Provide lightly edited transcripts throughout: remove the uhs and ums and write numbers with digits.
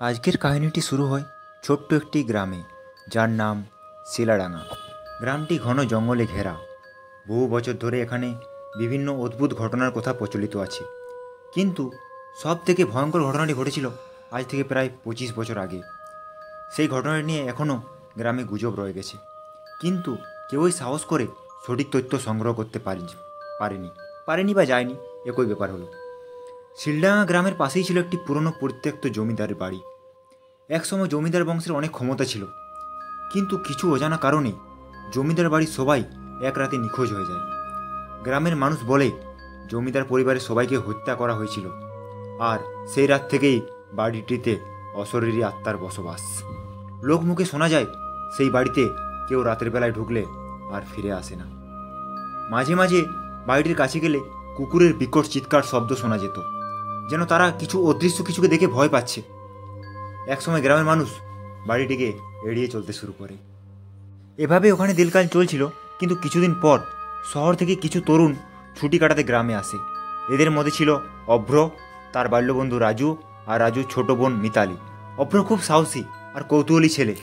আজকের কাহিনীটি শুরু হয় ছোট্ট একটি গ্রামে, যার নাম শিলাডাঙ্গা। গ্রামটি ঘন জঙ্গলে ঘেরা। বহু বছর ধরে এখানে বিভিন্ন অদ্ভুত ঘটনার কথা প্রচলিত আছে, কিন্তু সব থেকে ভয়ঙ্কর ঘটনাটি ঘটেছিল আজ থেকে প্রায় 25 বছর আগে। সেই ঘটনাটি নিয়ে এখনও গ্রামে গুজব রয়ে গেছে, কিন্তু কেউই সাহস করে সঠিক তথ্য সংগ্রহ করতে পারেনি বা যায়নি, একই ব্যাপার হলো। শিলডাঙ্গা গ্রামের পাশেই ছিল একটি পুরনো পরিত্যক্ত জমিদারের বাড়ি। একসময় জমিদার বংশের অনেক ক্ষমতা ছিল, কিন্তু কিছু অজানা কারণে জমিদার বাড়ির সবাই এক রাতে নিখোঁজ হয়ে যায়। গ্রামের মানুষ বলে জমিদার পরিবারের সবাইকে হত্যা করা হয়েছিল, আর সেই রাত থেকেই বাড়িটিতে অশরীরী আত্মার বসবাস। লোকমুখে শোনা যায় সেই বাড়িতে কেউ রাতের বেলায় ঢুকলে আর ফিরে আসে না। মাঝে মাঝে বাড়িটির কাছে গেলে কুকুরের বিকট চিৎকার শব্দ শোনা যেত, যেন তারা কিছু অদৃশ্য কিছুকে দেখে ভয় পাচ্ছে। একসময় গ্রামের মানুষ বাড়িটিকে এড়িয়ে চলতে শুরু করে। এভাবে ওখানে দিনকাল চলছিল, কিন্তু কিছুদিন পর শহর থেকে কিছু তরুণ ছুটি কাটাতে গ্রামে আসে। এদের মধ্যে ছিল অভ্র, তার বাল্যবন্ধু রাজু, আর রাজুর ছোট বোন মিতালি। অভ্র খুব সাহসী আর কৌতূহলী ছেলে।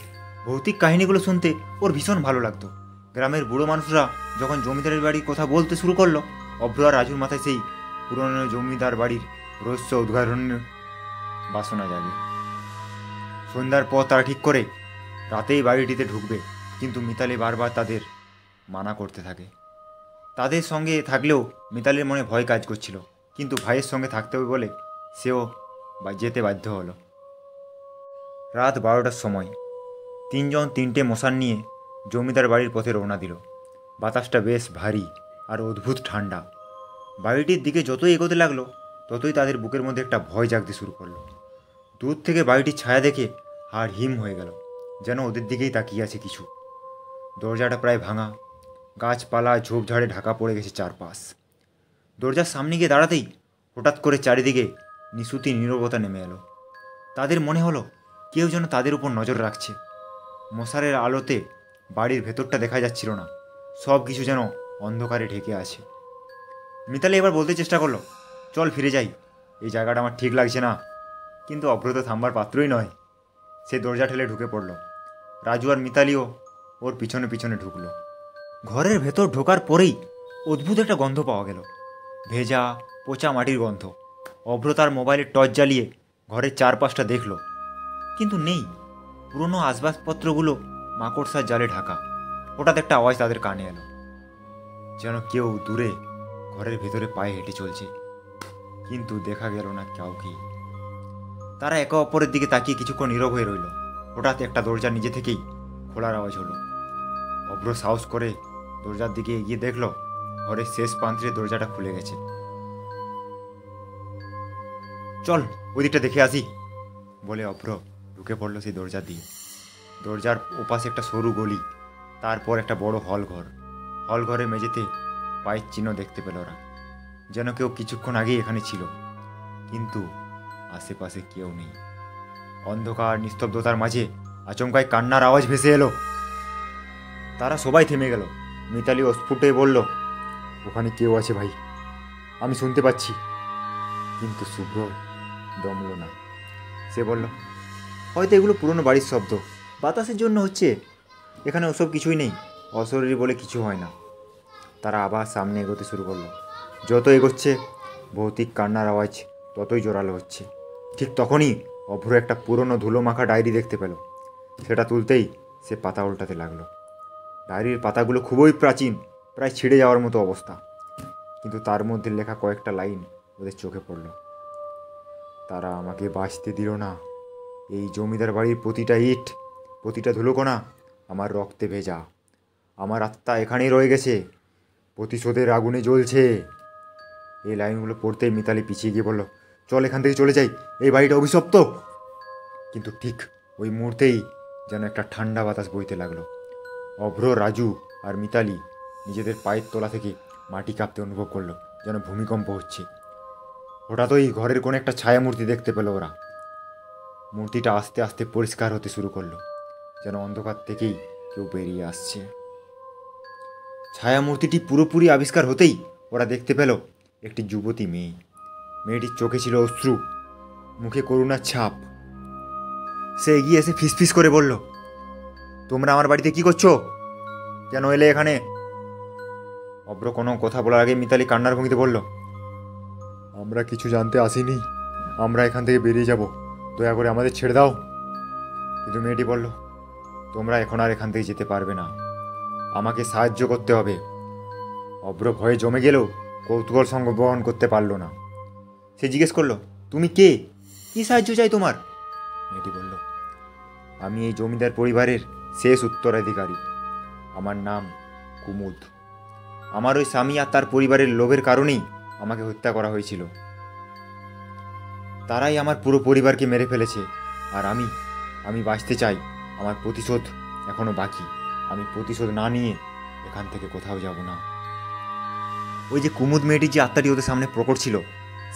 ভৌতিক কাহিনীগুলো শুনতে ওর ভীষণ ভালো লাগতো। গ্রামের বুড়ো মানুষরা যখন জমিদারের বাড়ির কথা বলতে শুরু করলো, অভ্র আর রাজুর মাথায় সেই পুরনো জমিদার বাড়ির রহস্য উদ্ঘাটনের বাসনা জাগে। সন্ধ্যার পর তারা ঠিক করে রাতেই বাড়িটিতে ঢুকবে, কিন্তু মিতালি বারবার তাদের মানা করতে থাকে। তাদের সঙ্গে থাকলেও মিতালির মনে ভয় কাজ করছিল, কিন্তু ভাইয়ের সঙ্গে থাকতে হবে বলে সেও যেতে বাধ্য হলো। রাত 12টার সময় তিনজন তিনটে মশাল নিয়ে জমিদার বাড়ির পথে রওনা দিল। বাতাসটা বেশ ভারী আর অদ্ভুত ঠান্ডা। বাড়িটির দিকে যতই এগোতে লাগলো, ততই তাদের বুকের মধ্যে একটা ভয় জাগতে শুরু করলো। দূর থেকে বাড়িটির ছায়া দেখে হাড় হিম হয়ে গেল, যেন ওদের দিকেই তাকিয়ে আছে কিছু। দরজাটা প্রায় ভাঙা, গাছপালা ঝোপঝাড়ে ঢাকা পড়ে গেছে চারপাশ। দরজার সামনে গিয়ে দাঁড়াতেই হঠাৎ করে চারিদিকে নিশুতি নীরবতা নেমে এলো। তাদের মনে হলো কেউ যেন তাদের উপর নজর রাখছে। মশালের আলোতে বাড়ির ভেতরটা দেখা যাচ্ছিল না, সব কিছু যেন অন্ধকারে ঢেকে আছে। মিতালি এবার বলতে চেষ্টা করলো, চল ফিরে যাই, এই জায়গাটা আমার ঠিক লাগছে না। কিন্তু অভ্রত থামবার পাত্রই নয়। সে দরজা ঠেলে ঢুকে পড়ল। রাজু আর মিতালিও ওর পিছনে পিছনে ঢুকলো। ঘরের ভেতর ঢোকার পরেই অদ্ভুত একটা গন্ধ পাওয়া গেল, ভেজা পচা মাটির গন্ধ। অভ্র তার মোবাইলের টর্চ জ্বালিয়ে ঘরের চারপাশটা দেখল, কিন্তু নেই। পুরনো আসবাবপত্রগুলো মাকড়সার জালে ঢাকা। হঠাৎ একটা আওয়াজ তাদের কানে এলো, যেন কেউ দূরে ঘরের ভেতরে পায়ে হেঁটে চলছে, কিন্তু দেখা গেল না কাউকে। তারা একে অপরের দিকে তাকিয়ে কিছুক্ষণ নীরব হয়ে রইল। হঠাৎ একটা দরজা নিজে থেকেই খোলার আওয়াজ হলো। অভ্র সাহস করে দরজার দিকে এগিয়ে দেখল, ঘরের শেষ প্রান্তে দরজাটা খুলে গেছে। চল ওই দিকটা দেখে আসি বলে অভ্র ঢুকে পড়ল সেই দরজা দিয়ে। দরজার ওপাশে একটা সরু গলি, তারপর একটা বড় হলঘর। হলঘরের মেঝেতে পায়ের চিহ্ন দেখতে পেল ওরা, যেন কেউ কিছুক্ষণ আগেই এখানে ছিল, কিন্তু আশেপাশে কেউ নেই। অন্ধকার নিস্তব্ধতার মাঝে আচমকাই কান্নার আওয়াজ ভেসে এলো। তারা সবাই থেমে গেল। মিতালি অস্ফুটে বলল, ওখানে কেউ আছে ভাই, আমি শুনতে পাচ্ছি। কিন্তু শুভ্র দমল না। সে বলল, হয়তো এগুলো পুরনো বাড়ির শব্দ, বাতাসের জন্য হচ্ছে। এখানে ওসব কিছুই নেই, অশরীরী বলে কিছু হয় না। তারা আবার সামনে এগোতে শুরু করলো। যত এগোচ্ছে ভৌতিক কান্নার আওয়াজ ততই জোরালো হচ্ছে। ঠিক তখনই অভ্র একটা পুরনো ধুলো মাখা ডায়েরি দেখতে পেল। সেটা তুলতেই সে পাতা উল্টাতে লাগলো। ডায়েরির পাতাগুলো খুবই প্রাচীন, প্রায় ছিঁড়ে যাওয়ার মতো অবস্থা, কিন্তু তার মধ্যে লেখা কয়েকটা লাইন ওদের চোখে পড়ল। তারা আমাকে বাঁচতে দিল না। এই জমিদার বাড়ির প্রতিটা ইট, প্রতিটা ধুলোকণা আমার রক্তে ভেজা। আমার আত্মা এখানেই রয়ে গেছে, প্রতিশোধের আগুনে জ্বলছে। এই লাইনগুলো পড়তেই মিতালি পিছিয়ে গিয়ে বলল, চল এখান থেকে চলে যাই, এই বাড়িটা অভিশপ্ত। কিন্তু ঠিক ওই মুহূর্তেই যেন একটা ঠান্ডা বাতাস বইতে লাগলো। অভ্র, রাজু আর মিতালি নিজেদের পায়ের তলা থেকে মাটি কাঁপতে অনুভব করলো, যেন ভূমিকম্প হচ্ছে। হঠাৎ ওই ঘরের কোনো একটা ছায়া মূর্তি দেখতে পেল ওরা। মূর্তিটা আস্তে আস্তে পরিষ্কার হতে শুরু করলো, যেন অন্ধকার থেকেই কেউ বেরিয়ে আসছে। ছায়া মূর্তিটি পুরোপুরি আবিষ্কার হতেই ওরা দেখতে পেল একটি যুবতী মেয়ে। মেয়েটির চোখে ছিল অশ্রু, মুখে করুণার ছাপ। সে এগিয়ে এসে ফিসফিস করে বলল, তোমরা আমার বাড়িতে কি করছো? কেন এলে এখানে? অভ্র কোনো কথা বলার আগে মিতালি কান্নার ভঙ্গিতে বলল, আমরা কিছু জানতে আসিনি, আমরা এখান থেকে বেরিয়ে যাব, দয়া করে আমাদের ছেড়ে দাও। কিন্তু মেয়েটি বলল, তোমরা এখন আর এখান থেকে যেতে পারবে না, আমাকে সাহায্য করতে হবে। অভ্র ভয়ে জমে গেলেও কৌতূহল সঙ্গ বহন করতে পারল না। সে জিজ্ঞেস করলো, তুমি কে? কি সাহায্য চাই তোমার? মেয়েটি বলল, আমি এই জমিদার পরিবারের শেষ উত্তরাধিকারী, আমার নাম কুমুদ। আমার ওই স্বামী আর তার পরিবারের লোভের কারণেই আমাকে হত্যা করা হয়েছিল। তারাই আমার পুরো পরিবারকে মেরে ফেলেছে, আর আমি বাঁচতে চাই। আমার প্রতিশোধ এখনো বাকি, আমি প্রতিশোধ না নিয়ে এখান থেকে কোথাও যাব না। ওই যে কুমুদ মেয়েটির যে আত্মাটি ওদের সামনে প্রকট ছিল,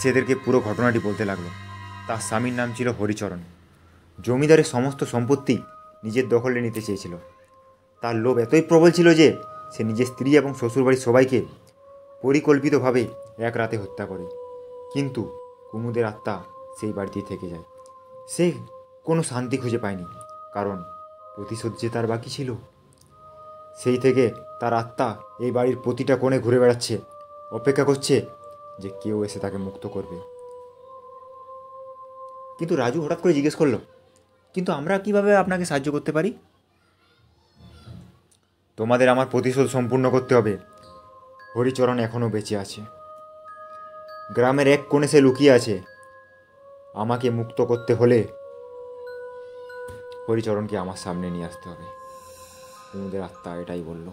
সেদেরকে পুরো ঘটনাটি বলতে লাগলো। তার স্বামীর নাম ছিল হরিচরণ। জমিদারের সমস্ত সম্পত্তি নিজের দখলে নিতে চেয়েছিল। তার লোভ এতই প্রবল ছিল যে সে নিজের স্ত্রী এবং শ্বশুরবাড়ির সবাইকে পরিকল্পিতভাবে এক রাতে হত্যা করে। কিন্তু কুমুদের আত্মা সেই বাড়িতেই থেকে যায়। সে কোনো শান্তি খুঁজে পায়নি, কারণ প্রতিশোধ যে তার বাকি ছিল। সেই থেকে তার আত্মা এই বাড়ির প্রতিটা কোণে ঘুরে বেড়াচ্ছে, অপেক্ষা করছে যে কেউ এসে তাকে মুক্ত করবে। কিন্তু রাজু হঠাৎ করে জিজ্ঞেস করলো, কিন্তু আমরা কিভাবে আপনাকে সাহায্য করতে পারি? তোমাদের আমার প্রতিশোধ সম্পূর্ণ করতে হবে। হরিচরণ এখনও বেঁচে আছে, গ্রামের এক কোণে সে লুকিয়ে আছে। আমাকে মুক্ত করতে হলে হরিচরণকে আমার সামনে নিয়ে আসতে হবে। কুমুদের আত্মা এটাই বলল।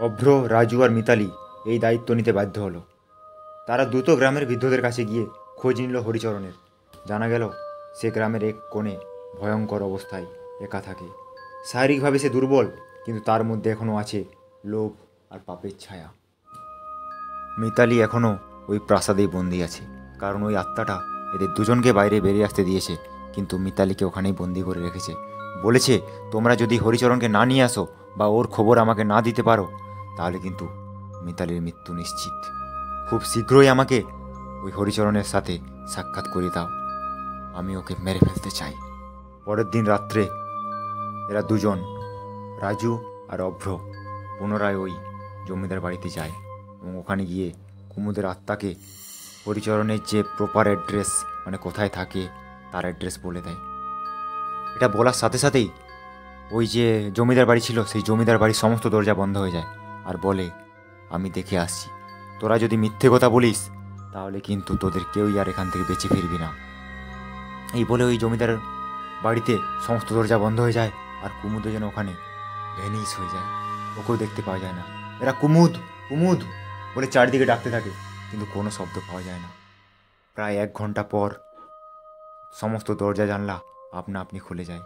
অভ্র, রাজু আর মিতালি এই দায়িত্ব নিতে বাধ্য হলো। তারা দ্রুত গ্রামের বৃদ্ধদের কাছে গিয়ে খোঁজ নিল হরিচরণের। জানা গেল সে গ্রামের এক কোণে ভয়ঙ্কর অবস্থায় একা থাকে। শারীরিকভাবে সে দুর্বল, কিন্তু তার মধ্যে এখনও আছে লোভ আর পাপের ছায়া। মিতালি এখনও ওই প্রাসাদেই বন্দি আছে, কারণ ওই আত্মাটা এদের দুজনকে বাইরে বেরিয়ে আসতে দিয়েছে, কিন্তু মিতালিকে ওখানেই বন্দি করে রেখেছে। বলেছে, তোমরা যদি হরিচরণকে না নিয়ে আসো বা ওর খবর আমাকে না দিতে পারো, তাহলে কিন্তু মিতালির মৃত্যু নিশ্চিত। খুব শীঘ্রই আমাকে ওই হরিচরণের সাথে সাক্ষাৎ করিয়ে দাও, আমি ওকে মেরে ফেলতে চাই। পরের দিন রাত্রে এরা দুজন, রাজু আর অভ্র, পুনরায় ওই জমিদার বাড়িতে যায় এবং ওখানে গিয়ে কুমুদের আত্মাকে হরিচরণের যে প্রপার অ্যাড্রেস, মানে কোথায় থাকে তার অ্যাড্রেস বলে দেয়। এটা বলার সাথে সাথেই ওই যে জমিদার বাড়ি ছিল, সেই জমিদার বাড়ির সমস্ত দরজা বন্ধ হয়ে যায় আর বলে, আমি দেখে আসছি, তোরা যদি মিথ্যে কথা বলিস তাহলে কিন্তু তোদের কেউই আর এখান থেকে বেঁচে ফিরবি না। এই বলে ওই জমিদার বাড়িতে সমস্ত দরজা বন্ধ হয়ে যায় আর কুমুদ যেন ওখানে ভ্যানিশ হয়ে যায়, ওকেও দেখতে পাওয়া যায় না। এরা কুমুদ কুমুদ বলে চারিদিকে ডাকতে থাকে, কিন্তু কোনো শব্দ পাওয়া যায় না। প্রায় 1 ঘন্টা পর সমস্ত দরজা জানলা আপনা আপনি খুলে যায়,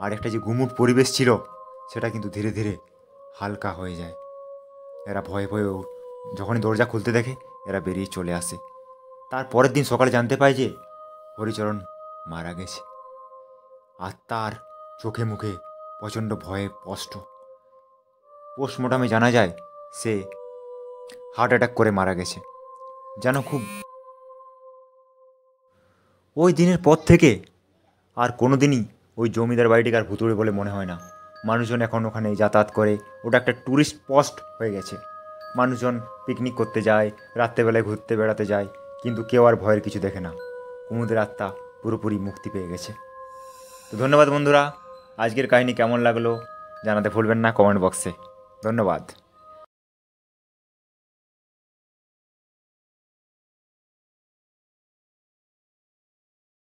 আর একটা যে গুমুট পরিবেশ ছিল সেটা কিন্তু ধীরে ধীরে হালকা হয়ে যায়। এরা ভয়ে ভয়ে যখনই দরজা খুলতে দেখে এরা বেরিয়ে চলে আসে। তার পরের দিন সকালে জানতে পায় যে হরিচরণ মারা গেছে। আর তার চোখে মুখে প্রচণ্ড ভয়ে স্পষ্ট। পোস্টমর্টমে জানা যায় সে হার্ট অ্যাটাক করে মারা গেছে। যেন খুব ওই দিনের পর থেকে আর কোনো দিনই ওই জমিদার বাড়িটিকে আর ভুতুড়ে বলে মনে হয় না। মানুষজন এখন ওখানে যাতায়াত করে, ওটা একটা ট্যুরিস্ট স্পট হয়ে গেছে। মানুষজন পিকনিক করতে যায়, রাত্রেবেলায় ঘুরতে বেড়াতে যায়, কিন্তু কেউ আর ভয়ের কিছু দেখে না। কুমুদের আত্মা পুরোপুরি মুক্তি পেয়ে গেছে। তো ধন্যবাদ বন্ধুরা, আজকের কাহিনী কেমন লাগলো জানাতে ভুলবেন না কমেন্ট বক্সে। ধন্যবাদ।